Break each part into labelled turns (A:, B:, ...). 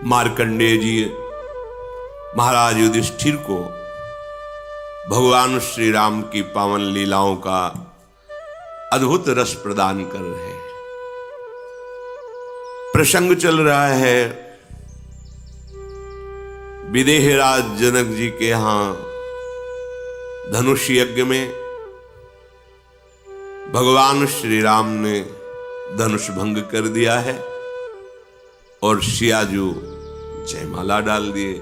A: मार्कंडेय जी महाराज युधिष्ठिर को भगवान श्री राम की पावन लीलाओं का अद्भुत रस प्रदान कर रहे हैं। प्रसंग चल रहा है विदेहराज जनक जी के यहां धनुष यज्ञ में भगवान श्री राम ने धनुष भंग कर दिया है और सियाजू जयमाला डाल दिए।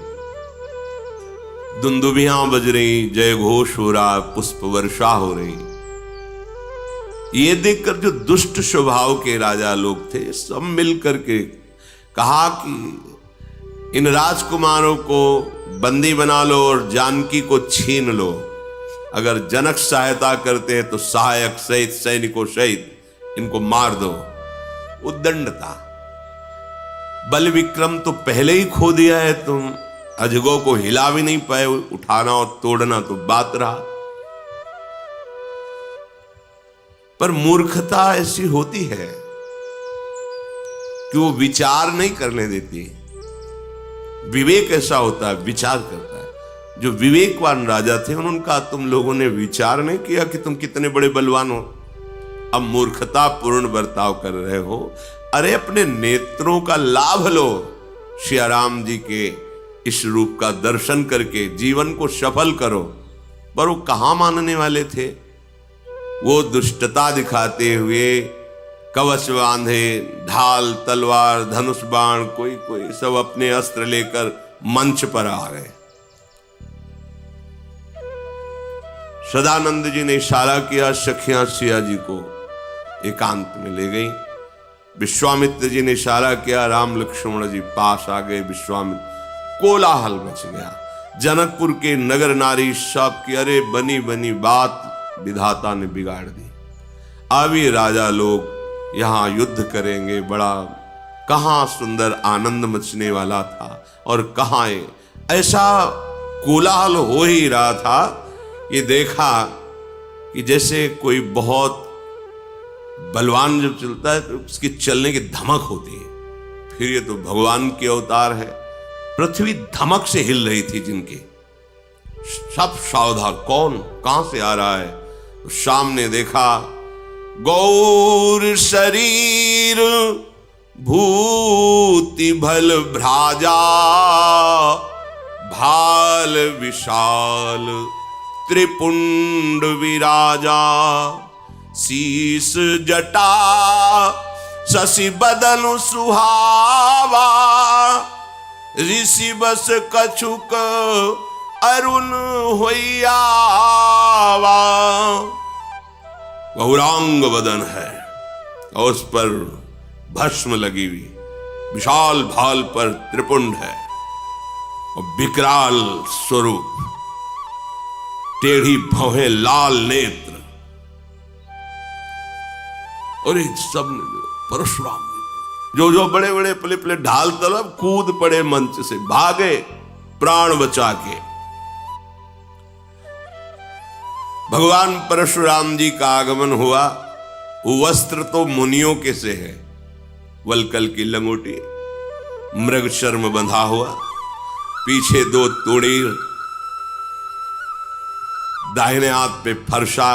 A: दुंदुभियां बज रही, जय घोष हो रहा, पुष्प वर्षा हो रही। ये देखकर जो दुष्ट स्वभाव के राजा लोग थे सब मिलकर के कहा कि इन राजकुमारों को बंदी बना लो और जानकी को छीन लो। अगर जनक सहायता करते हैं तो सहायक सहित सैनिकों सहित इनको मार दो। उद्दंडता, बल विक्रम तो पहले ही खो दिया है, तुम अजगों को हिला भी नहीं पाए, उठाना और तोड़ना तो बात रहा। पर मूर्खता ऐसी होती है कि वो विचार नहीं करने देती। विवेक ऐसा होता है, विचार करता है। जो विवेकवान राजा थे उनका तुम लोगों ने विचार नहीं किया कि तुम कितने बड़े बलवान हो। अब मूर्खता पूर्ण बर्ताव कर रहे हो। अरे अपने नेत्रों का लाभ लो। श्री राम जी के इस रूप का दर्शन करके जीवन को सफल करो। पर वो कहां मानने वाले थे। वो दुष्टता दिखाते हुए कवच बांधे, ढाल, तलवार, धनुष बाण, कोई कोई सब अपने अस्त्र लेकर मंच पर आ गए। सदानंद जी ने इशारा किया, सखियां सिया जी को एकांत में ले गई। विश्वामित्र जी ने इशारा किया, राम लक्ष्मण जी पास आ गए। विश्वामित्र, कोलाहल मच गया। जनकपुर के नगर नारी सब की अरे बनी बनी बात विधाता ने बिगाड़ दी। अब ये राजा लोग यहां युद्ध करेंगे। बड़ा कहां सुंदर आनंद मचने वाला था और कहां ऐसा कोलाहल हो ही रहा था। ये देखा कि जैसे कोई बहुत बलवान जब चलता है तो उसके चलने की धमक होती है। फिर ये तो भगवान के अवतार है। पृथ्वी धमक से हिल रही थी जिनके, सब सावधान, कौन कहां से आ रहा है। तो सामने देखा गौर शरीर भूति भल भ्राजा, भाल विशाल त्रिपुंड विराजा, शीस जटा शशि बदन सुहावा, ऋषि बस कछुक अरुण होइयावा। गौरांग बदन है और उस पर भस्म लगी हुई, विशाल भाल पर त्रिपुंड है और विकराल स्वरूप, टेढ़ी भौहें, लाल नेत्र। और सब परशुराम जो जो बड़े बड़े पले पले ढाल तलब कूद पड़े, मंच से भागे प्राण बचा के। भगवान परशुराम जी का आगमन हुआ। वस्त्र तो मुनियों के से है, वलकल की लंगोटी, मृग शर्म बंधा हुआ, पीछे 2 तोड़ी, दाहिने हाथ पे फरसा,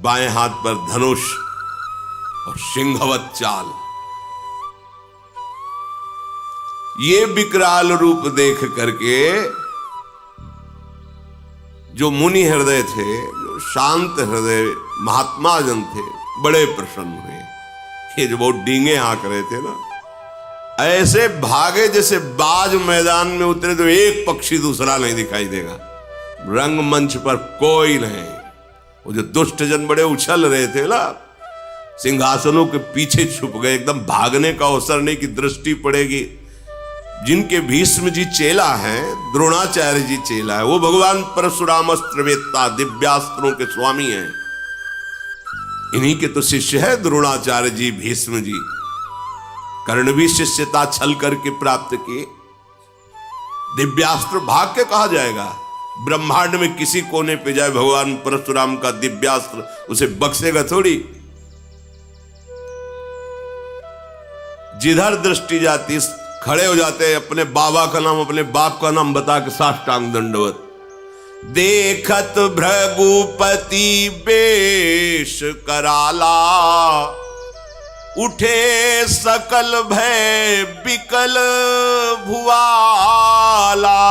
A: बाएं हाथ पर धनुष और सिंहवत चाल। ये विकराल रूप देख करके जो मुनि हृदय थे, जो शांत हृदय महात्मा जन थे, बड़े प्रसन्न हुए। ये जो बहुत डींगे हाँक रहे थे ना, ऐसे भागे जैसे बाज मैदान में उतरे तो एक पक्षी दूसरा नहीं दिखाई देगा। रंगमंच पर कोई नहीं। वो जो दुष्ट जन बड़े उछल रहे थे ना, सिंहासनों के पीछे छुप गए। एकदम भागने का अवसर नहीं कि दृष्टि पड़ेगी। जिनके भीष्म जी चेला हैं, द्रोणाचार्य जी चेला है, वो भगवान परशुराम अस्त्रवेत्ता, दिव्यास्त्रों के स्वामी हैं। इन्हीं के तो शिष्य है द्रोणाचार्य जी, भीष्म जी। कर्ण भी शिष्यता छल करके प्राप्त किए। दिव्यास्त्र भाग के कहा जाएगा। ब्रह्मांड में किसी कोने पे जाए भगवान परशुराम का दिव्यास्त्र उसे बख्शेगा थोड़ी। जिधर दृष्टि जाती खड़े हो जाते हैं, अपने बाबा का नाम, अपने बाप का नाम बता के साष्टांग दंडवत। देखत भृगुपति बेश कराला, उठे सकल भय विकल भुआला।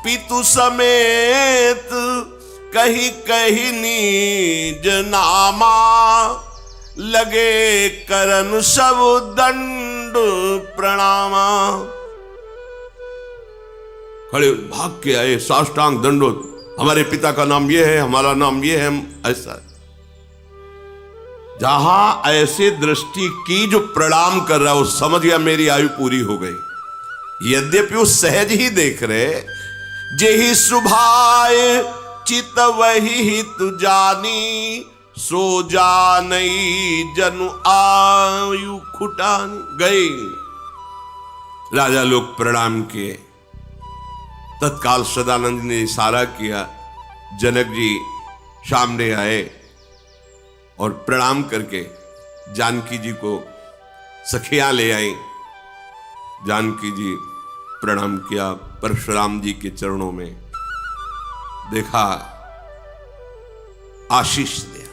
A: पितु समेत कही कही नीज नामा, लगे करन सब दंड प्रणामा। खड़े भाग के आए, साष्टांग दंडोत, हमारे पिता का नाम ये है, हमारा नाम ये है, ऐसा। जहां ऐसे दृष्टि की जो प्रणाम कर रहा है, वो समझ गया मेरी आयु पूरी हो गई। यद्यपि वो सहज ही देख रहे, जेहि सुभाय चित वही हित जानी, सो जानई जनु आयु खुटानी। गई राजा लोग प्रणाम किए। तत्काल सदानंद ने इशारा किया, जनक जी सामने आए और प्रणाम करके जानकी जी को सखियां ले आई। जानकी जी प्रणाम किया परशुराम जी के चरणों में, देखा, आशीष दिया,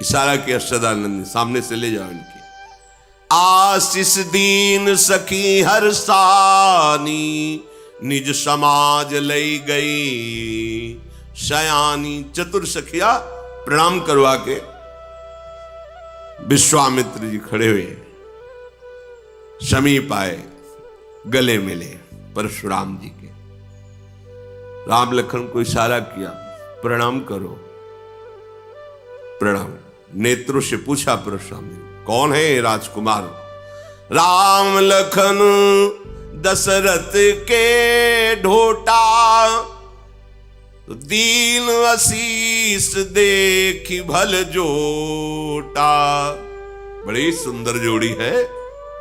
A: इशारा किया सदानंद ने, सामने से ले जाओ इनकी। आशीष दीन सखी हरसानी, निज समाज लई गई शयानी। चतुर सखिया प्रणाम करवा के विश्वामित्र जी खड़े हुए, समीप आए, गले मिले परशुराम जी के। राम लखन को इशारा किया, प्रणाम करो। प्रणाम। नेत्रों से पूछा परशुराम जी, कौन है ये राजकुमार? राम लखन दशरथ के ढोटा, दीन आशीष देखी भल जोटा। बड़ी सुंदर जोड़ी है,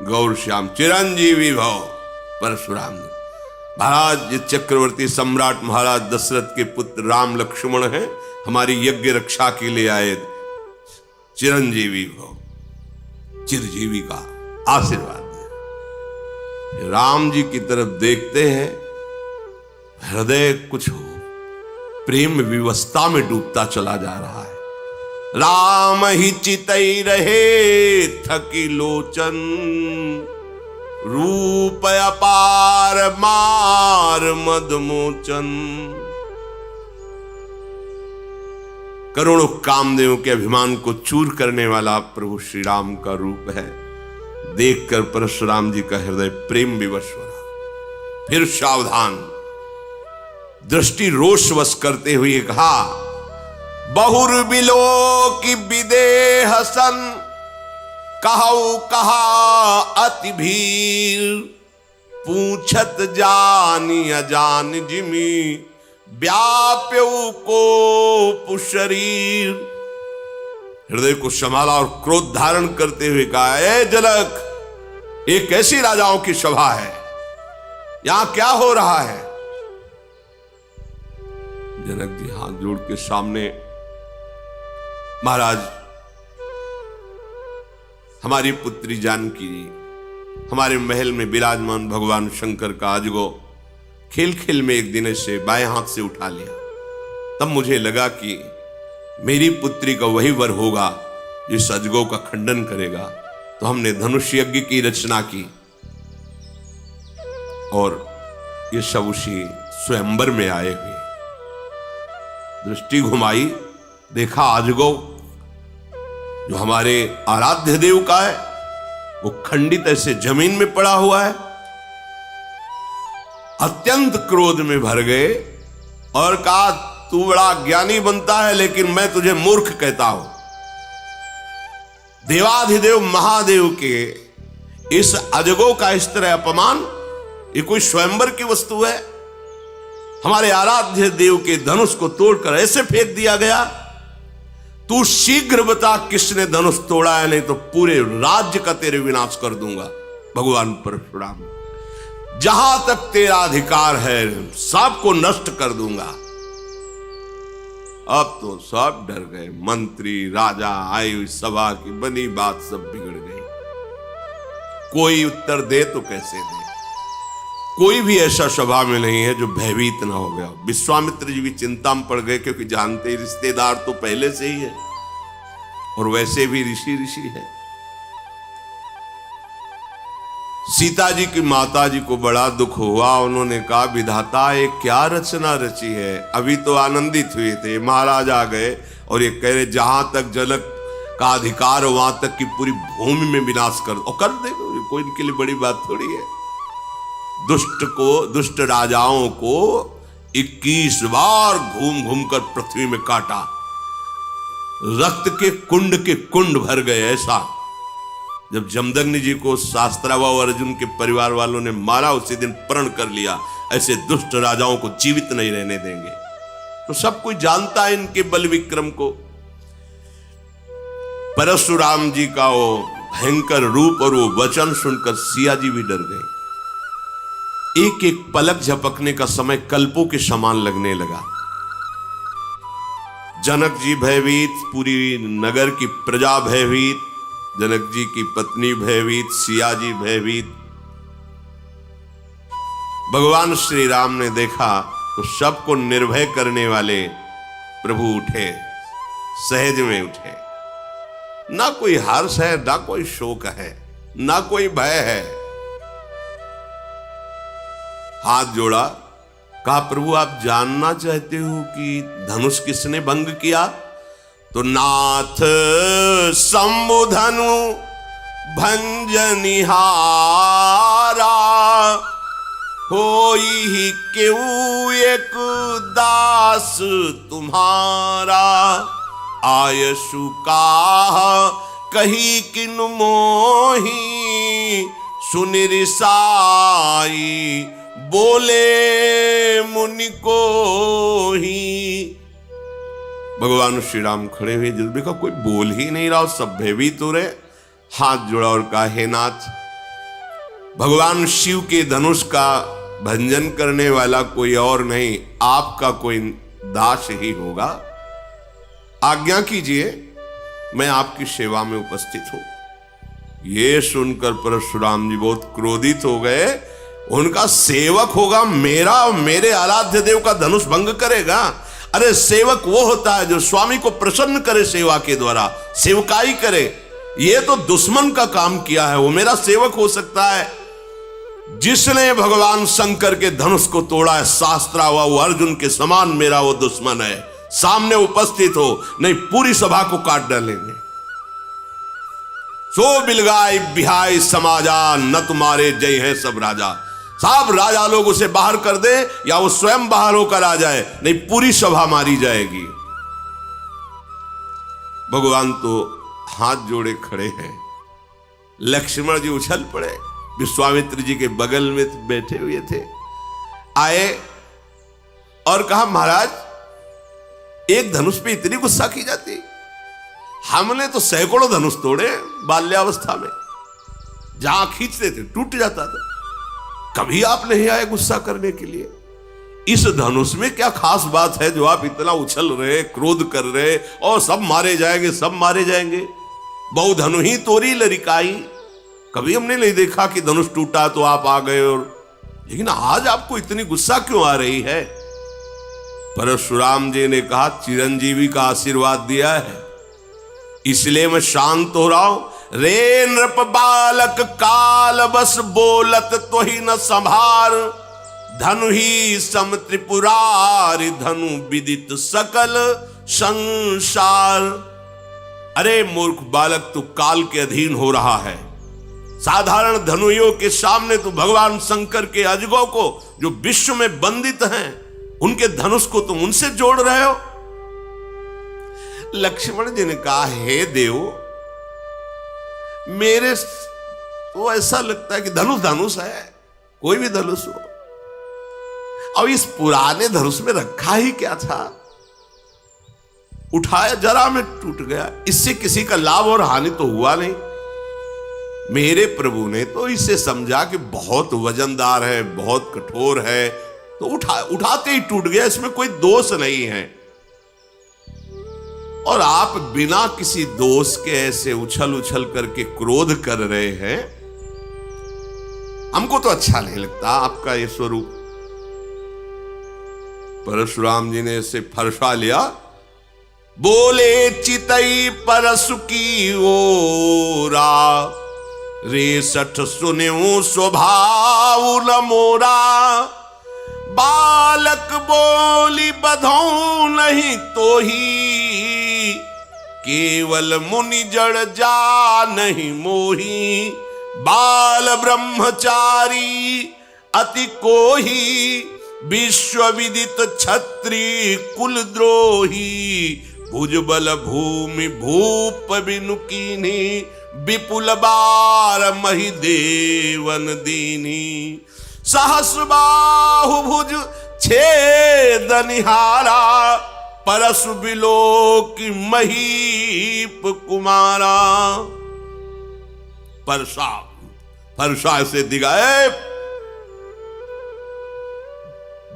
A: गौर श्याम, चिरंजीवी भव। परशुराम जी महाराज, ये चक्रवर्ती सम्राट महाराज दशरथ के पुत्र राम लक्ष्मण हैं, हमारी यज्ञ रक्षा के लिए आए। चिरंजीवी भव, चिरजीवी का आशीर्वाद दिया। राम जी की तरफ देखते हैं, हृदय कुछ हो प्रेम विवस्था में डूबता चला जा रहा है। राम ही चितई रहे थकी लोचन, रूप अपार मार मदमोचन। करोड़ों कामदेवों के अभिमान को चूर करने वाला प्रभु श्री राम का रूप है। देखकर परशुराम जी का हृदय प्रेम विवश हो रहा। फिर सावधान, दृष्टि रोषवश करते हुए कहा, बहुर बिलो की विदेह सन, कहऊ कहा अति भीर। पूछत जानी अजान जिमी, व्याप्यऊ को पुशरीर। हृदय को संभाला और क्रोध धारण करते हुए कहा, ए जनक, ये कैसी राजाओं की सभा है? यहां क्या हो रहा है? जनक जी हाथ जोड़ के सामने, महाराज, हमारी पुत्री जानकी जी हमारे महल में विराजमान भगवान शंकर का अजगो खेल खेल में एक दिन से बाएं हाथ से उठा लिया। तब मुझे लगा कि मेरी पुत्री का वही वर होगा जो इस अजगो का खंडन करेगा। तो हमने धनुष यज्ञ की रचना की और ये सब उसी स्वयंवर में आए हुए। दृष्टि घुमाई, देखा अजगो जो हमारे आराध्य देव का है वो खंडित ऐसे जमीन में पड़ा हुआ है। अत्यंत क्रोध में भर गए और कहा, तू बड़ा ज्ञानी बनता है लेकिन मैं तुझे मूर्ख कहता हूं। देवाधिदेव महादेव के इस अजगो का इस तरह अपमान, ये कोई स्वयंवर की वस्तु है? हमारे आराध्य देव के धनुष को तोड़कर ऐसे फेंक दिया गया। तू शीघ्र बता किसने धनुष तोड़ा है, नहीं तो पूरे राज्य का तेरे विनाश कर दूंगा। भगवान परशुराम, जहां तक तेरा अधिकार है सबको नष्ट कर दूंगा। अब तो सब डर गए। मंत्री राजा आई हुई सभा की बनी बात सब बिगड़ गई। कोई उत्तर दे तो कैसे दे। कोई भी ऐसा सभा में नहीं है जो भयभीत ना हो गया। विश्वामित्र जी भी चिंता में पड़ गए, क्योंकि जानते ही रिश्तेदार तो पहले से ही है और वैसे भी ऋषि है। सीता जी की माता जी को बड़ा दुख हुआ। उन्होंने कहा, विधाता ये क्या रचना रची है। अभी तो आनंदित हुए थे, महाराज आ गए और ये कह रहे जहां तक जनक का अधिकार वहां तक की पूरी भूमि में विनाश कर दो। और कर देगा, कोई इनके लिए बड़ी बात थोड़ी है। दुष्ट राजाओं को 21 बार घूम घूम कर पृथ्वी में काटा, रक्त के कुंड भर गए। ऐसा जब जमदग्नि जी को शास्त्रावा और अर्जुन के परिवार वालों ने मारा, उसी दिन प्रण कर लिया ऐसे दुष्ट राजाओं को जीवित नहीं रहने देंगे। तो सब कोई जानता है इनके बल विक्रम को। परशुराम जी का वो भयंकर रूप और वो वचन सुनकर सिया जी भी डर गए। एक एक पलक झपकने का समय कल्पों के समान लगने लगा। जनक जी भयभीत, पूरी नगर की प्रजा भयभीत, जनक जी की पत्नी भयभीत, सिया जी भयभीत। भगवान श्री राम ने देखा तो सबको निर्भय करने वाले प्रभु उठे, सहज में उठे। ना कोई हर्ष है, ना कोई शोक है, ना कोई भय है। हाथ जोड़ा, कहा, प्रभु आप जानना चाहते हो कि धनुष किसने भंग किया? तो नाथ शंभुधनु भंजनिहारा होई क्यों एक दास तुम्हारा। आयसु काह कही किन मोही सुनि रिसाई बोले मुनि को ही। भगवान श्री राम खड़े हुए, जब देखा कोई बोल ही नहीं रहा, सब भयभीत हो रहे। हाथ जोड़ा और कहा, हे नाथ, भगवान शिव के धनुष का भंजन करने वाला कोई और नहीं, आपका कोई दास ही होगा। आज्ञा कीजिए, मैं आपकी सेवा में उपस्थित हूं। ये सुनकर परशुराम जी बहुत क्रोधित हो गए। उनका सेवक होगा मेरा, मेरे आराध्य देव का धनुष भंग करेगा? अरे सेवक वो होता है जो स्वामी को प्रसन्न करे, सेवा के द्वारा सेवकाई करे। ये तो दुश्मन का काम किया है, वो मेरा सेवक हो सकता है? जिसने भगवान शंकर के धनुष को तोड़ा है, शास्त्रा हुआ, वो अर्जुन के समान मेरा वो दुश्मन है। सामने उपस्थित हो, नहीं पूरी सभा को काट डालेंगे। सो बिलगाई बिहाई समाजा, न तुम्हारे जय है सब राजा। सब राजा लोग उसे बाहर कर दे या वो स्वयं बाहर होकर आ जाए, नहीं पूरी सभा मारी जाएगी। भगवान तो हाथ जोड़े खड़े हैं। लक्ष्मण जी उछल पड़े, विश्वामित्र जी के बगल में बैठे हुए थे। आए और कहा, महाराज एक धनुष पे इतनी गुस्सा की जाती? हमने तो सैकड़ों धनुष तोड़े बाल्यावस्था में, जहां खींचते थे टूट जाता था। कभी आप नहीं आए गुस्सा करने के लिए? इस धनुष में क्या खास बात है जो आप इतना उछल रहे, क्रोध कर रहे और सब मारे जाएंगे, सब मारे जाएंगे? बहु धनु ही तोरी लरिकाई। कभी हमने नहीं देखा कि धनुष टूटा तो आप आ गए, और लेकिन आज आपको इतनी गुस्सा क्यों आ रही है? परशुराम जी ने कहा, चिरंजीवी का आशीर्वाद दिया है इसलिए मैं शांत हो रहा हूं। रे नृप बालक काल बस बोलत तो ही न संभार, धनु ही सम त्रिपुरारि धनु विदित सकल संसार। अरे मूर्ख बालक, तू काल के अधीन हो रहा है। साधारण धनुइयों के सामने तू भगवान शंकर के अजगों को, जो विश्व में बंदित हैं, उनके धनुष को तुम उनसे जोड़ रहे हो। लक्ष्मण जी ने कहा, हे देव, मेरे तो ऐसा लगता है कि धनुष धनुष है, कोई भी धनुष हो। अब इस पुराने धनुष में रखा ही क्या था? उठाया जरा में टूट गया, इससे किसी का लाभ और हानि तो हुआ नहीं। मेरे प्रभु ने तो इसे समझा कि बहुत वजनदार है, बहुत कठोर है, तो उठाते ही टूट गया, इसमें कोई दोष नहीं है। और आप बिना किसी दोष के ऐसे उछल उछल करके क्रोध कर रहे हैं, हमको तो अच्छा नहीं लगता आपका ये स्वरूप। परशुराम जी ने इसे फरसा लिया, बोले चितई परसु की ओरा, रे सठ सुन्यो स्वभाव न मोरा, बालक बोली बधौ नहीं तो ही, केवल मुनि जड़ जा नहीं मोही, बाल ब्रह्मचारी अति कोही, विश्व विदित क्षत्रिय कुल द्रोही, भुजबल भूमि भूप बिनु कीन्ही, विपुल बार मही देवन दीनी, सहस बाहु भुज छेद निहारा, परसु बिलोक महीप कुमारा। परसा से दिगाए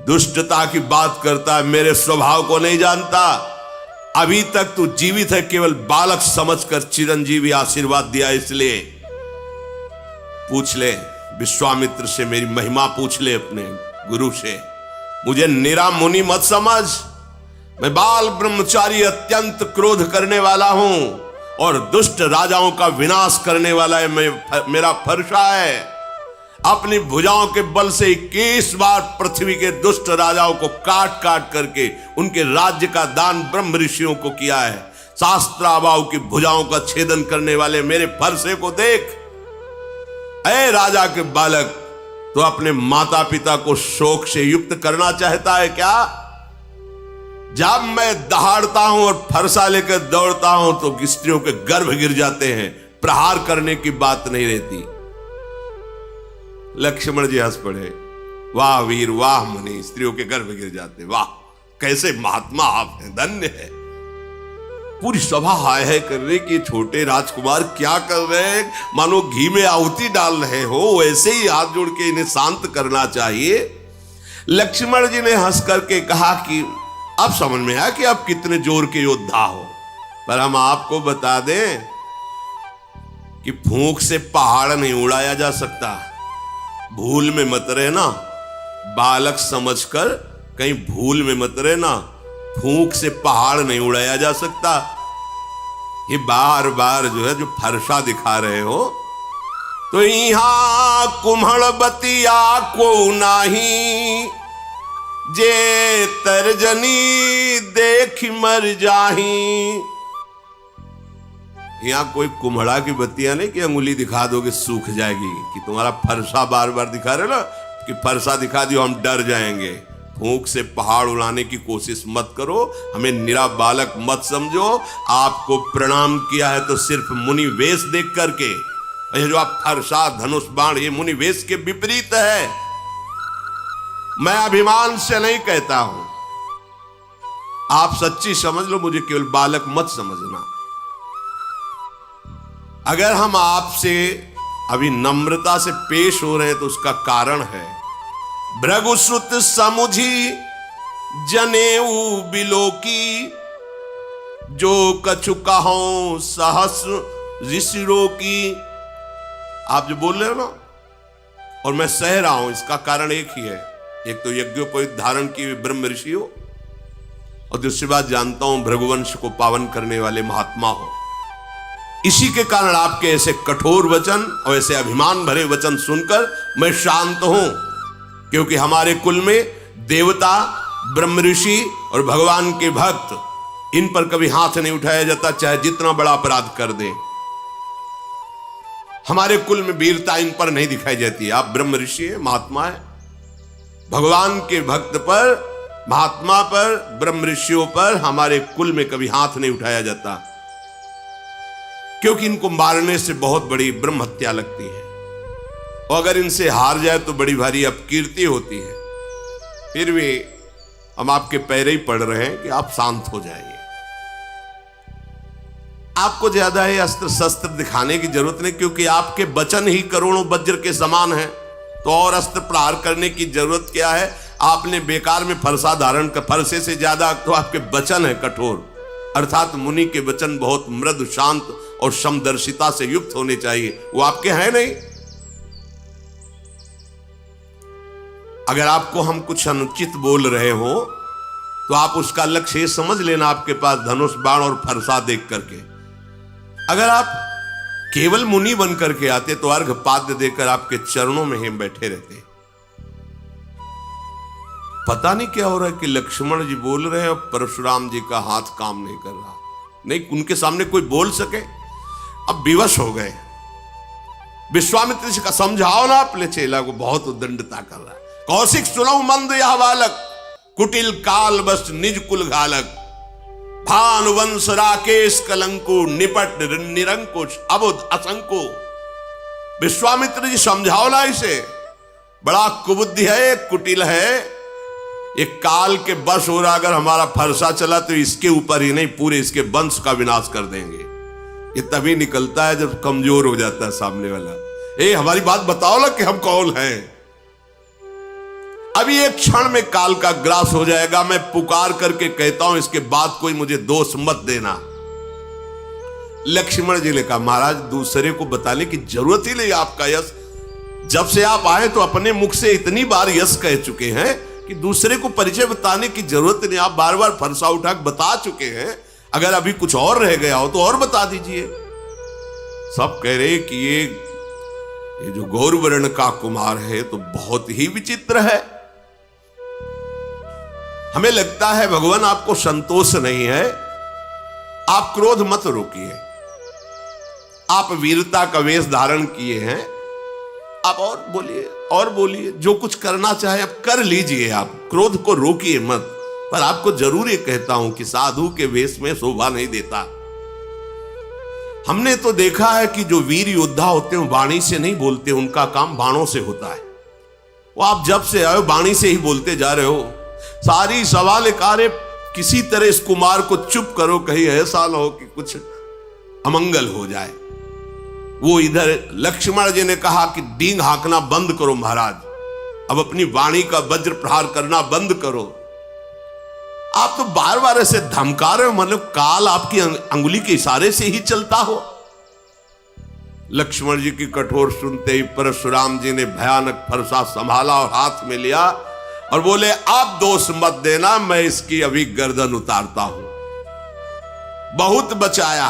A: दुष्टता की बात करता है, मेरे स्वभाव को नहीं जानता। अभी तक तू जीवित है केवल बालक समझकर चिरंजीवी आशीर्वाद दिया, इसलिए पूछ ले विश्वामित्र से, मेरी महिमा पूछ ले अपने गुरु से। मुझे निरा मुनि मत समझ, मैं बाल ब्रह्मचारी अत्यंत क्रोध करने वाला हूं और दुष्ट राजाओं का विनाश करने वाला है मेरा फरसा है। अपनी भुजाओं के बल से 21 बार पृथ्वी के दुष्ट राजाओं को काट काट करके उनके राज्य का दान ब्रह्म ऋषियों को किया है। शास्त्राबाऊ की भुजाओं का छेदन करने वाले मेरे फरसे को देख। ऐ राजा के बालक, तो अपने माता पिता को शोक से युक्त करना चाहता है क्या? जब मैं दहाड़ता हूं और फरसा लेकर दौड़ता हूं तो स्त्रियों के गर्भ गिर जाते हैं, प्रहार करने की बात नहीं रहती। लक्ष्मण जी हंस पड़े, वाह वीर वाह मुनि, स्त्रियों के गर्भ गिर जाते, वाह कैसे महात्मा आप हैं, धन्य है। पूरी सभा हाय है कर रही कि छोटे राजकुमार क्या कर रहे हैं, मानो घी में आहुति डाल रहे हो, वैसे ही हाथ जोड़ के इन्हें शांत करना चाहिए। लक्ष्मण जी ने हंस करके कहा कि अब समझ में आया कि आप कितने जोर के योद्धा हो, पर हम आपको बता दें कि फूंक से पहाड़ नहीं उड़ाया जा सकता। भूल में मत रहना, बालक समझकर कहीं भूल में मत रहना, फूंक से पहाड़ नहीं उड़ाया जा सकता। ये बार बार जो है जो फरसा दिखा रहे हो, तो यहां कुम्हड़ बतिया को नाही, जे तर्जनी देख मर जाही। यहां कोई कुम्हड़ा की बत्तियां नहीं कि अंगुली दिखा दोगे सूख जाएगी, कि तुम्हारा फरसा बार बार दिखा रहे ना कि फरसा दिखा दियो हम डर जाएंगे। फूंक से पहाड़ उड़ाने की कोशिश मत करो, हमें निरा बालक मत समझो। आपको प्रणाम किया है तो सिर्फ मुनि वेश देख करके, ये जो आप फरसा धनुष बाण ये मुनि वेश के विपरीत है। मैं अभिमान से नहीं कहता हूं, आप सच्ची समझ लो, मुझे केवल बालक मत समझना। अगर हम आपसे अभी नम्रता से पेश हो रहे हैं तो उसका कारण है, भृगुसुत समुझी जनेऊ बिलोकी, जो कछु कहो सहस ऋषिरों की। आप जो बोल रहे हो ना, और मैं सह रहा हूं, इसका कारण एक ही है। एक तो यज्ञोपवीत धारण की ब्रह्म ऋषि हो, और दूसरी बात जानता हूं भृगुवंश को पावन करने वाले महात्मा हो। इसी के कारण आपके ऐसे कठोर वचन और ऐसे अभिमान भरे वचन सुनकर मैं शांत हूं, क्योंकि हमारे कुल में देवता, ब्रह्म ऋषि और भगवान के भक्त, इन पर कभी हाथ नहीं उठाया जाता, चाहे जितना बड़ा अपराध कर दें। हमारे कुल में वीरता इन पर नहीं दिखाई जाती। आप ब्रह्म ऋषि है, महात्मा है, भगवान के भक्त पर, महात्मा पर, ब्रह्म ऋषियों पर हमारे कुल में कभी हाथ नहीं उठाया जाता, क्योंकि इनको मारने से बहुत बड़ी ब्रह्म हत्या लगती है, और अगर इनसे हार जाए तो बड़ी भारी अपकीर्ति होती है। फिर भी हम आपके पैरे ही पड़ रहे हैं कि आप शांत हो जाइए। आपको ज्यादा ही अस्त्र शस्त्र दिखाने की जरूरत नहीं, क्योंकि आपके वचन ही करोड़ों वज्र के समान हैं, तो और अस्त्र प्रहार करने की जरूरत क्या है। आपने बेकार में फरसा धारण कर, फरसे से ज्यादा तो आपके वचन है कठोर, अर्थात मुनि के वचन बहुत मृदु, शांत और समदर्शिता से युक्त होने चाहिए। वो आपके हैं नहीं। अगर आपको हम कुछ अनुचित बोल रहे हो तो आप उसका लक्ष्य ये समझ लेना, आपके पास धनुष बाण और फरसा देख करके। अगर आप केवल मुनि बन करके आते तो अर्घ पाद्य देकर आपके चरणों में ही बैठे रहते। पता नहीं क्या हो रहा है कि लक्ष्मण जी बोल रहे हैं और परशुराम जी का हाथ काम नहीं कर रहा। नहीं, उनके सामने कोई बोल सके। अब विवश हो गए। विश्वामित्र जी का समझाओ ना अपने चेला को, बहुत उद्दंडता कर रहा है। कौशिक सुनऊ मंद यह बालक, कुटिल काल बस निज कुल घालक, भानुवंश राकेश कलंको, निपट निरंकुश अबुद असंको। विश्वामित्र जी समझाओ ना इसे, बड़ा कुबुद्धि है, कुटिल है, एक काल के बस हो रहा। अगर हमारा फरसा चला तो इसके ऊपर ही नहीं, पूरे इसके वंश का विनाश कर देंगे। ये तभी निकलता है जब कमजोर हो जाता है सामने वाला। हमारी बात बताओ ना कि हम कौन हैं। अभी एक क्षण में काल का ग्रास हो जाएगा। मैं पुकार करके कहता हूं, इसके बाद कोई मुझे दोष मत देना। लक्ष्मण जी ने कहा, महाराज दूसरे को बताने की जरूरत ही नहीं। आपका यश, जब से आप आए तो अपने मुख से इतनी बार यश कह चुके हैं कि दूसरे को परिचय बताने की जरूरत नहीं। आप बार बार फरसा उठा बता चुके हैं। अगर अभी कुछ और रह गया हो तो और बता दीजिए। सब कह रहे कि ये जो गौरवर्ण का कुमार है तो बहुत ही विचित्र है। हमें लगता है भगवान आपको संतोष नहीं है। आप क्रोध मत रोकिए। आप वीरता का वेश धारण किए हैं, आप और बोलिए जो कुछ करना चाहे आप कर लीजिए। आप क्रोध को रोकिए मत। पर आपको जरूर ये कहता हूं कि साधु के वेश में शोभा नहीं देता। हमने तो देखा है कि जो वीर योद्धा होते हैं वाणी से नहीं बोलते, उनका काम बाणों से होता है। वो आप जब से आए वाणी से ही बोलते जा रहे हो। सारी सवाल कार्य किसी तरह इस कुमार को चुप करो, कहीं ऐसा ना हो कि कुछ अमंगल हो जाए। वो इधर लक्ष्मण जी ने कहा कि डींग हाँकना बंद करो महाराज, अब अपनी वाणी का वज्र प्रहार करना बंद करो। आप तो बार बार ऐसे धमका रहे हो, मतलब काल आपकी अंगुली के इशारे से ही चलता हो। लक्ष्मण जी की कठोर सुनते ही परशुराम जी ने भयानक फरसा संभाला और हाथ में लिया और बोले, आप दोष मत देना, मैं इसकी अभी गर्दन उतारता हूं। बहुत बचाया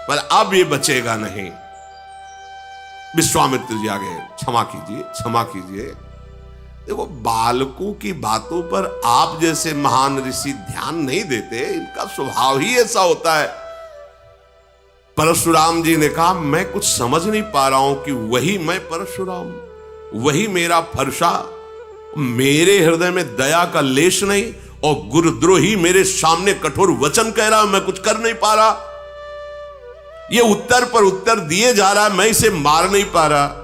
A: पर अब ये बचेगा नहीं। विश्वामित्र जी आगे, क्षमा कीजिए, क्षमा कीजिए। देखो, बालकों की बातों पर आप जैसे महान ऋषि ध्यान नहीं देते। इनका स्वभाव ही ऐसा होता है। परशुराम जी ने कहा, मैं कुछ समझ नहीं पा रहा हूं कि वही मैं परशुराम, वही मेरा फरसा, मेरे हृदय में दया का लेश नहीं और गुरुद्रोही मेरे सामने कठोर वचन कह रहा, मैं कुछ कर नहीं पा रहा। ये उत्तर पर उत्तर दिए जा रहा है, मैं इसे मार नहीं पा रहा।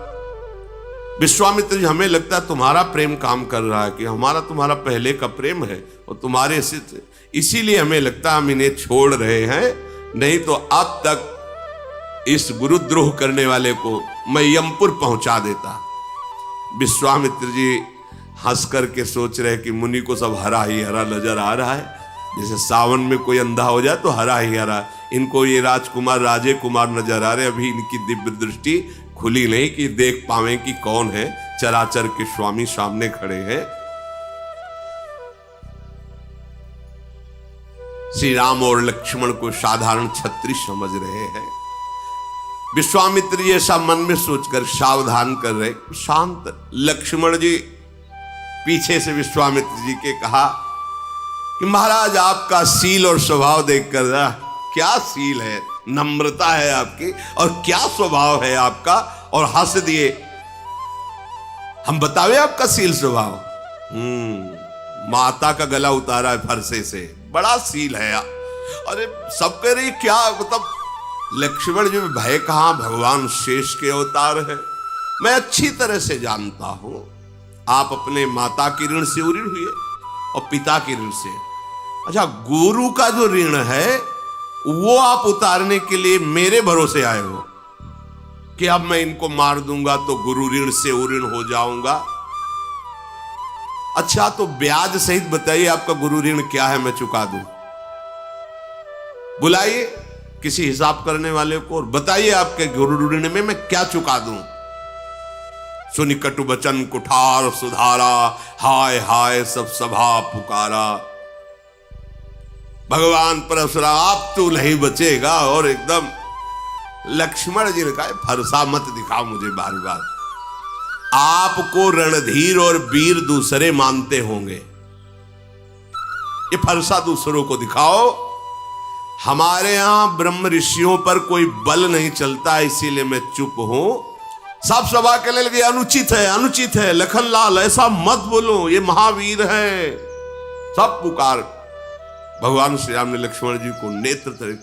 A: विश्वामित्र जी, हमें लगता है तुम्हारा प्रेम काम कर रहा है, कि हमारा तुम्हारा पहले का प्रेम है और तुम्हारे इसीलिए हमें लगता है हम इन्हें छोड़ रहे हैं, नहीं तो अब तक इस गुरुद्रोह करने वाले को मैं यमपुर पहुंचा देता। विश्वामित्र जी हंस करके सोच रहे कि मुनि को सब हरा ही हरा नजर आ रहा है। जैसे सावन में कोई अंधा हो जाए तो हरा ही हरा, इनको ये राजकुमार राजे कुमार नजर आ रहे। अभी इनकी दिव्य दृष्टि खुली नहीं कि देख पावे कि कौन है चराचर के स्वामी सामने खड़े हैं। श्री राम और लक्ष्मण को साधारण छत्री समझ रहे हैं। विश्वामित्र जी ऐसा मन में सोचकर सावधान कर रहे, शांत। लक्ष्मण जी पीछे से विश्वामित्र जी के कहा कि महाराज आपका सील और स्वभाव देखकर, क्या सील है, नम्रता है आपकी और क्या स्वभाव है आपका, और हंस दिए। हम बतावे आपका सील स्वभाव। माता का गला उतारा है फरसे से, बड़ा सील है। अरे सब कह रही क्या, मतलब लक्ष्मण जी में भय कहां, भगवान शेष के अवतार है। मैं अच्छी तरह से जानता हूं आप अपने माता की ऋण से ऋण हुए और पिता की ऋण से। अच्छा, गुरु का जो ऋण है वो आप उतारने के लिए मेरे भरोसे आए हो कि अब मैं इनको मार दूंगा तो गुरु ऋण से ऋण हो जाऊंगा। अच्छा, तो ब्याज सहित बताइए आपका गुरु ऋण क्या है, मैं चुका दूं। बुलाइए किसी हिसाब करने वाले को और बताइए आपके गुरु ऋण में मैं क्या चुका दूं। सुनि कटु बचन कुठार सुधारा, हाय हाय सब सभा पुकारा। भगवान परशुराम आप तो नहीं बचेगा। और एकदम लक्ष्मण जी ने कहा फरसा मत दिखाओ मुझे बार बार, आपको रणधीर और वीर दूसरे मानते होंगे, ये फरसा दूसरों को दिखाओ। हमारे यहां ब्रह्म ऋषियों पर कोई बल नहीं चलता, इसीलिए मैं चुप हूं। सब सभा के लिए अनुचित है, अनुचित है, लखनलाल ऐसा मत बोलो, ये महावीर है। सब पुकार। भगवान श्री राम ने लक्ष्मण जी को नेत्र तरे,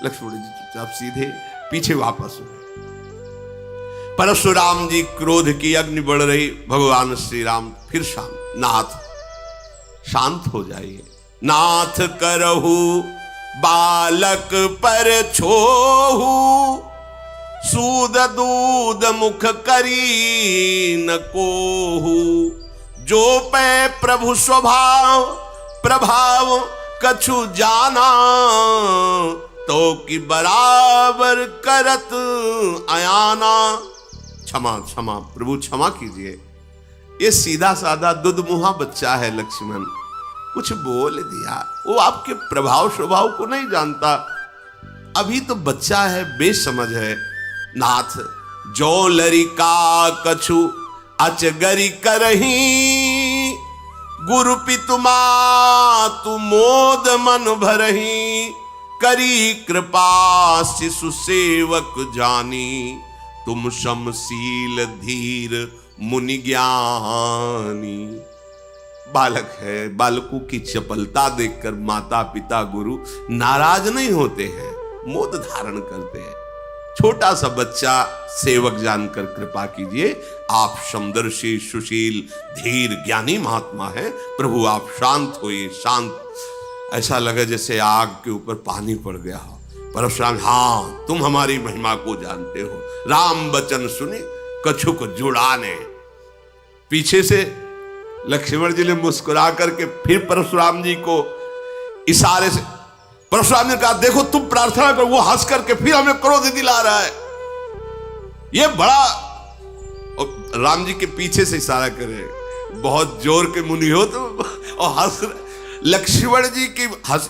A: लक्ष्मण जी चुपचाप सीधे पीछे वापस हुए। परशुराम जी क्रोध की अग्नि बढ़ रही। भगवान श्री राम फिर शांत, नाथ शांत हो जाइए, नाथ करहु बालक पर छोहु, सूद दूध मुख करी न कोहु, जो पै प्रभु स्वभाव प्रभाव कछु जाना, तो कि बराबर करत अयाना। क्षमा क्षमा प्रभु क्षमा कीजिए, ये सीधा साधा दुधमुहा बच्चा है लक्ष्मण, कुछ बोल दिया, वो आपके प्रभाव स्वभाव को नहीं जानता, अभी तो बच्चा है, बेसमझ है। नाथ जो लरिका कछु अचगरी करही, गुरु पितु मातु मोद मन भरही, करी कृपा शिशु सेवक जानी, तुम समशील धीर मुनि ज्ञानी। बालक है, बालकों की चपलता देखकर माता पिता गुरु नाराज नहीं होते हैं, मोद धारण करते हैं। छोटा सा बच्चा सेवक जानकर कृपा कीजिए, आप समदर्शी सुशील धीर ज्ञानी महात्मा हैं, प्रभु आप शांत होइए, शांत। ऐसा लगे जैसे आग के ऊपर पानी पड़ गया हो। परशुराम, हाँ तुम हमारी महिमा को जानते हो, राम वचन सुने कछुक जुड़ाने। पीछे से लक्ष्मण जी ने मुस्कुरा करके फिर परशुराम जी को इशारे से, परशुराम ने कहा देखो तुम प्रार्थना करो, वो हंस करके फिर हमें क्रोध दिला रहा है, ये बड़ा। और राम जी के पीछे से इशारा करे, बहुत जोर के मुनि हो तुम, और हंस। लक्ष्मण जी की हंस,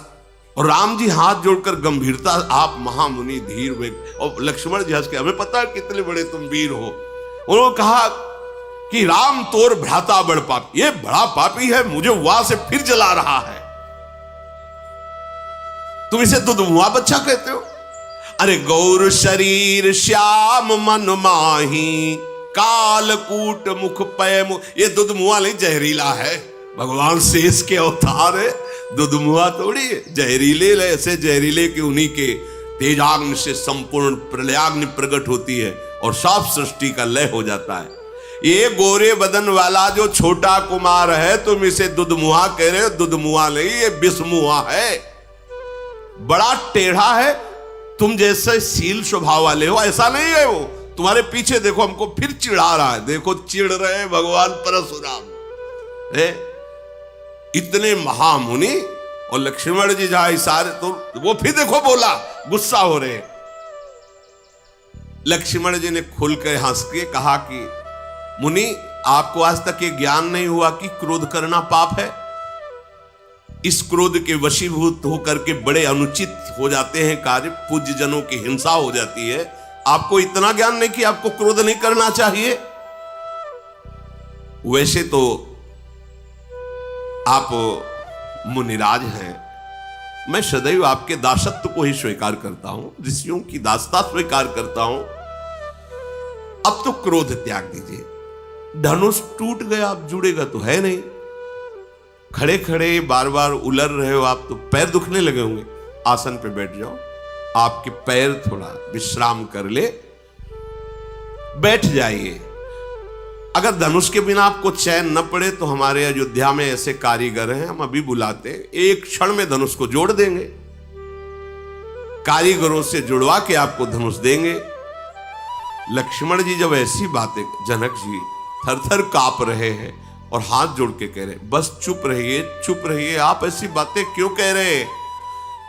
A: और राम जी हाथ जोड़कर गंभीरता, आप महामुनि धीर वे। और लक्ष्मण जी हंस के, हमें पता है कितने बड़े तुम वीर हो। उन्होंने कहा कि राम तोर भ्राता बड़ पापी, ये बड़ा पापी है, मुझे वहां से फिर जला रहा है, तुम इसे दुधमुआ बच्चा कहते हो। अरे गौर शरीर श्याम मन माही, कालकूट मुख पय मुख, ये दुधमुआ नहीं जहरीला है, भगवान शेष के अवतार है, दुधमुआ थोड़ी है। जहरीले ऐसे जहरीले कि उन्हीं के तेजाग्नि से संपूर्ण प्रलयाग्नि प्रकट होती है और सब सृष्टि का लय हो जाता है। ये गोरे बदन वाला जो छोटा कुमार है, तुम इसे दुधमुआ कह रहे हो, दुधमुआ नहीं, ये विषमुआ है, बड़ा टेढ़ा है, तुम जैसे शील स्वभाव वाले हो ऐसा नहीं है वो। तुम्हारे पीछे देखो, हमको फिर चिढ़ा रहा है, देखो चिढ़ रहे हैं भगवान परशुराम है, इतने महामुनि। और लक्ष्मण जी जहां इशारे, तो वो फिर देखो बोला, गुस्सा हो रहे। लक्ष्मण जी ने खुलकर हंस के कहा कि मुनि आपको आज तक ये ज्ञान नहीं हुआ कि क्रोध करना पाप है। इस क्रोध के वशीभूत होकर के बड़े अनुचित हो जाते हैं कार्य, पूज्य जनों की हिंसा हो जाती है। आपको इतना ज्ञान नहीं कि आपको क्रोध नहीं करना चाहिए। वैसे तो आप मुनिराज हैं, मैं सदैव आपके दासत्व को ही स्वीकार करता हूं, ऋषियों की दासता स्वीकार करता हूं। अब तो क्रोध त्याग दीजिए, धनुष टूट गया, अब जुड़ेगा तो है नहीं। खड़े खड़े बार बार उलर रहे हो आप, तो पैर दुखने लगे होंगे, आसन पे बैठ जाओ, आपके पैर थोड़ा विश्राम कर ले, बैठ जाइए। अगर धनुष के बिना आपको चैन न पड़े तो हमारे अयोध्या में ऐसे कारीगर हैं, हम अभी बुलाते हैं, एक क्षण में धनुष को जोड़ देंगे, कारीगरों से जुड़वा के आपको धनुष देंगे। लक्ष्मण जी जब ऐसी बातें, जनक जी थर थर कांप रहे हैं और हाथ जोड़ के कह रहे, बस चुप रहिए, चुप रहिए, आप ऐसी बातें क्यों कह रहे हैं?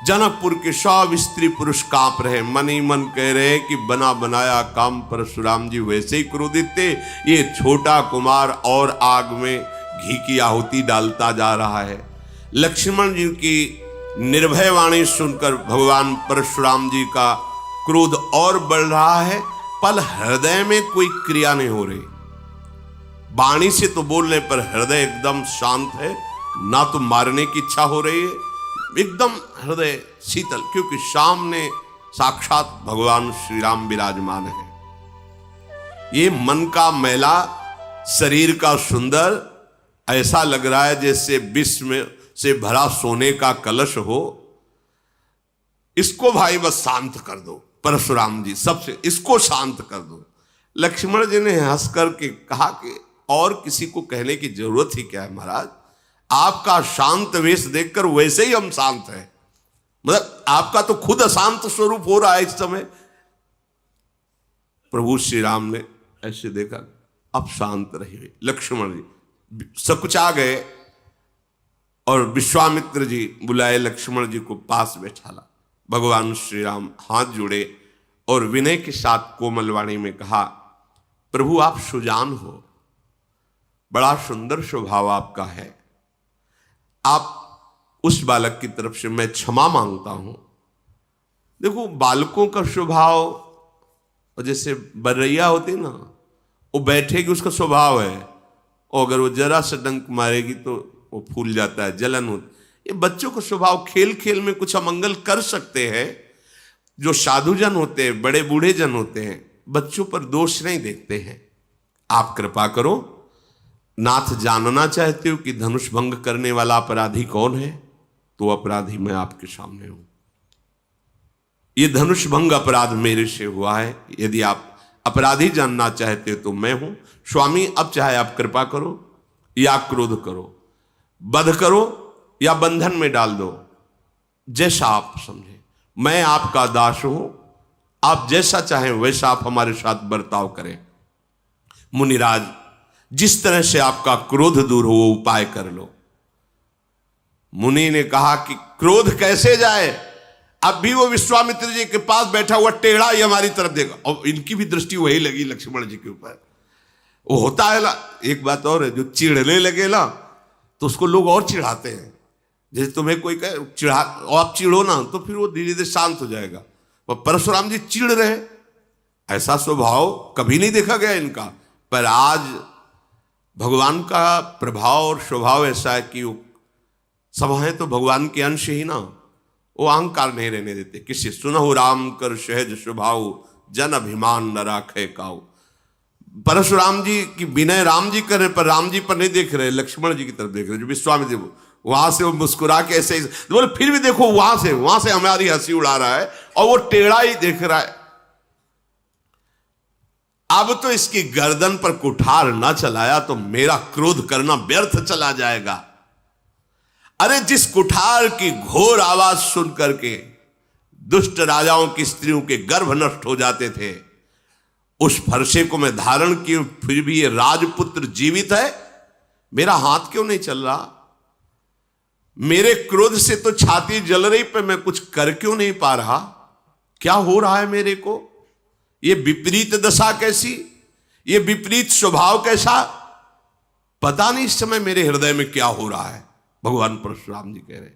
A: जनकपुर के सब स्त्री पुरुष कांप रहे, मन ही मन कह रहे कि बना बनाया काम परशुराम जी वैसे ही क्रोधित थे, ये छोटा कुमार और आग में घी की आहुति डालता जा रहा है। लक्ष्मण जी की निर्भय वाणी सुनकर भगवान परशुराम जी का क्रोध और बढ़ रहा है, पर हृदय में कोई क्रिया नहीं हो रही। वाणी से तो बोलने पर हृदय एकदम शांत है, ना तो मारने की इच्छा हो रही है, एकदम हृदय शीतल, क्योंकि सामने साक्षात भगवान श्री राम विराजमान है। ये मन का मैला, शरीर का सुंदर, ऐसा लग रहा है जैसे विश्व में से भरा सोने का कलश हो। इसको भाई बस शांत कर दो, परशुराम जी सबसे इसको शांत कर दो। लक्ष्मण जी ने हंस करके कहा कि और किसी को कहने की जरूरत ही क्या है महाराज, आपका शांत वेश देखकर वैसे ही हम शांत हैं, मतलब आपका तो खुद अशांत स्वरूप हो रहा है इस समय। प्रभु श्री राम ने ऐसे देखा, अब शांत रहिए। लक्ष्मण जी सकुचा गए और विश्वामित्र जी बुलाए, लक्ष्मण जी को पास बैठाला। भगवान श्री राम हाथ जोड़े और विनय के साथ कोमल वाणी में कहा, प्रभु आप सुजान हो, बड़ा सुंदर स्वभाव आपका है, आप उस बालक की तरफ से मैं क्षमा मांगता हूं। देखो बालकों का स्वभाव, जैसे बरैया होती ना, वो बैठेगी उसका स्वभाव है, और अगर वो जरा सा डंक मारेगी तो वो फूल जाता है, जलन होती। ये बच्चों का स्वभाव, खेल खेल में कुछ अमंगल कर सकते हैं। जो साधुजन होते हैं, बड़े बूढ़े जन होते हैं, बच्चों पर दोष नहीं देखते हैं। आप कृपा करो, नाथ जानना चाहते हो कि धनुष भंग करने वाला अपराधी कौन है, तो अपराधी मैं आपके सामने हूं। ये धनुष भंग अपराध मेरे से हुआ है, यदि आप अपराधी जानना चाहते हो तो मैं हूं। स्वामी अब चाहे आप कृपा करो या क्रोध करो, वध करो या बंधन में डाल दो, जैसा आप समझे। मैं आपका दास हूं, आप जैसा चाहें वैसा आप हमारे साथ बर्ताव करें। मुनिराज, जिस तरह से आपका क्रोध दूर हो वो उपाय कर लो। मुनि ने कहा कि क्रोध कैसे जाए? अब भी वो विश्वामित्र जी के पास बैठा हुआ टेढ़ा ही हमारी तरफ देखा, और इनकी भी दृष्टि वही लगी लक्ष्मण जी के ऊपर। वो होता है ना, एक बात और है, जो चिढ़ने लगे ना तो उसको लोग और चिढ़ाते हैं। जैसे तुम्हें कोई कहे चिढ़ा, और आप चिढ़ो ना तो फिर वो धीरे धीरे शांत हो जाएगा। पर परशुराम जी चिढ़ रहे, ऐसा स्वभाव कभी नहीं देखा गया इनका। पर आज भगवान का प्रभाव और स्वभाव ऐसा है कि वो सब हैं तो भगवान के अंश ही ना, वो अहंकार नहीं रहने देते। किसी सुनहु राम कर सहज स्वभाव, जन अभिमान न राखे काऊ। परशुराम जी की विनय राम जी कर रहे, पर राम जी पर नहीं देख रहे, लक्ष्मण जी की तरफ देख रहे। जो विश्वामित्र वहां से वो मुस्कुरा के ऐसे बोले, फिर भी देखो वहां से हमारी हंसी उड़ा रहा है और वो टेढ़ा ही देख रहा है। अब तो इसकी गर्दन पर कुठार ना चलाया तो मेरा क्रोध करना व्यर्थ चला जाएगा। अरे जिस कुठार की घोर आवाज सुन करके दुष्ट राजाओं की स्त्रियों के गर्भ नष्ट हो जाते थे, उस फरसे को मैं धारण किए, फिर भी ये राजपुत्र जीवित है, मेरा हाथ क्यों नहीं चल रहा? मेरे क्रोध से तो छाती जल रही, पर मैं कुछ कर क्यों नहीं पा रहा? क्या हो रहा है मेरे को? ये विपरीत दशा कैसी, ये विपरीत स्वभाव कैसा? पता नहीं इस समय मेरे हृदय में क्या हो रहा है। भगवान परशुराम जी कह रहे,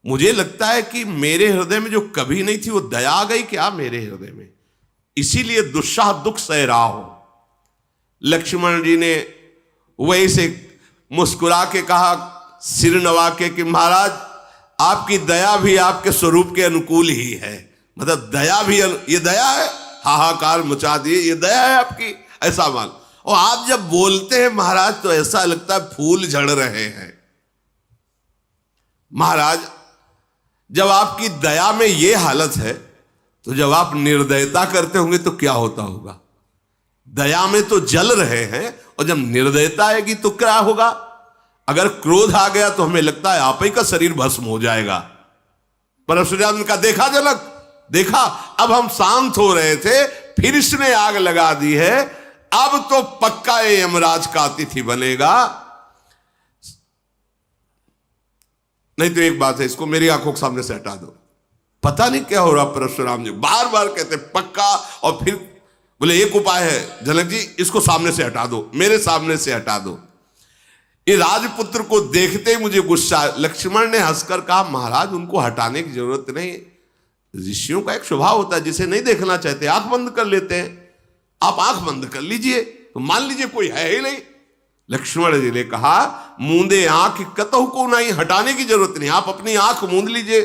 A: मुझे लगता है कि मेरे हृदय में जो कभी नहीं थी वो दया आ गई क्या मेरे हृदय में, इसीलिए दुस्साह दुख सह रहा हो। लक्ष्मण जी ने वही से मुस्कुरा के कहा, सिर नवा के कि महाराज आपकी दया भी आपके स्वरूप के अनुकूल ही है। मतलब दया भी, ये दया है, हाहाकार मचा दिए, ये दया है आपकी, ऐसा मान। और आप जब बोलते हैं महाराज तो ऐसा लगता है फूल झड़ रहे हैं। महाराज जब आपकी दया में ये हालत है तो जब आप निर्दयता करते होंगे तो क्या होता होगा? दया में तो जल रहे हैं, और जब निर्दयता आएगी तो क्या होगा? अगर क्रोध आ गया तो हमें लगता है आप ही का शरीर भस्म हो जाएगा। परशुराम का देखा जनक, देखा, अब हम शांत हो रहे थे, फिर इसने आग लगा दी है, अब तो पक्का ये यमराज का अतिथि बनेगा। नहीं तो एक बात है, इसको मेरी आंखों के सामने से हटा दो। पता नहीं क्या हो रहा परशुराम जी, बार बार कहते पक्का, और फिर बोले एक उपाय है जनक जी, इसको सामने से हटा दो, मेरे सामने से हटा दो। ये राजपुत्र को देखते ही मुझे गुस्सा। लक्ष्मण ने हंसकर कहा, महाराज उनको हटाने की जरूरत नहीं, ऋषियों का एक स्वभाव होता है जिसे नहीं देखना चाहते आंख बंद कर लेते हैं, आप आंख बंद कर लीजिए तो मान लीजिए कोई है ही नहीं। लक्ष्मण जी ने कहा, मूंदे आंख कतहु को नहीं, हटाने की जरूरत नहीं, आप अपनी आंख मूंद लीजिए।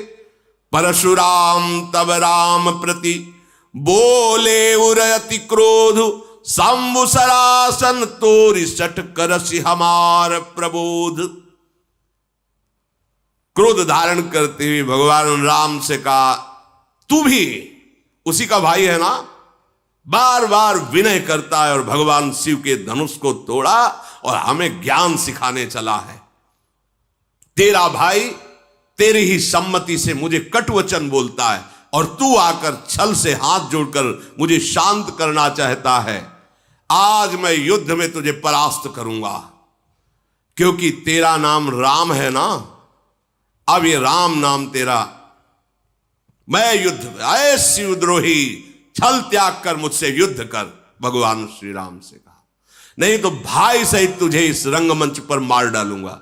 A: परशुराम तब राम प्रति बोले उरयति क्रोध, संवत्सरासन तोरि सठ करसि हमार प्रबोध। क्रोध धारण करते हुए भगवान राम से कहा, तू भी उसी का भाई है ना? बार बार विनय करता है और भगवान शिव के धनुष को तोड़ा और हमें ज्ञान सिखाने चला है। तेरा भाई तेरी ही सम्मति से मुझे कटुवचन बोलता है और तू आकर छल से हाथ जोड़कर मुझे शांत करना चाहता है। आज मैं युद्ध में तुझे परास्त करूंगा, क्योंकि तेरा नाम राम है ना, अब ये राम नाम तेरा। मैं युद्ध में, ऐ शिवद्रोही, छल त्याग कर मुझसे युद्ध कर, भगवान श्री राम से कहा, नहीं तो भाई सहित तुझे इस रंगमंच पर मार डालूंगा।